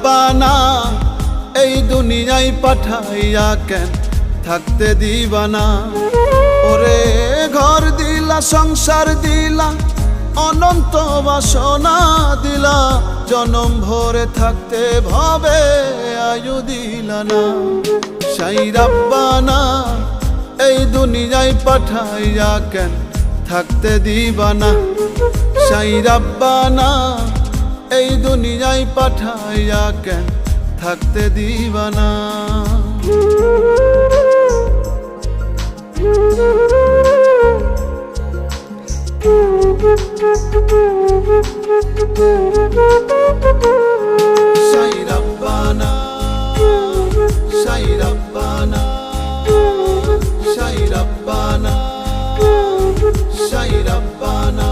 রাব্বানা এই দুনিয়ায় পাঠাইয়া কেন থাকতে দিবানা। ওরে ঘর দিলা সংসার দিলা অনন্ত বাসনা দিলা, জনম ভরে থাকতে ভবে আয়ু দিলা না। সাই রাব্বানা এই দুনিয়ায় পাঠাইয়া কেন থাকতে দিবানা। সাই রাব্বানা এই দুনিয়ায় পাঠাইয়া কেন থাকতে দিবানা। সাই রাব্বানা সাই রাব্বানা সাই রাব্বানা সাই রাব্বানা।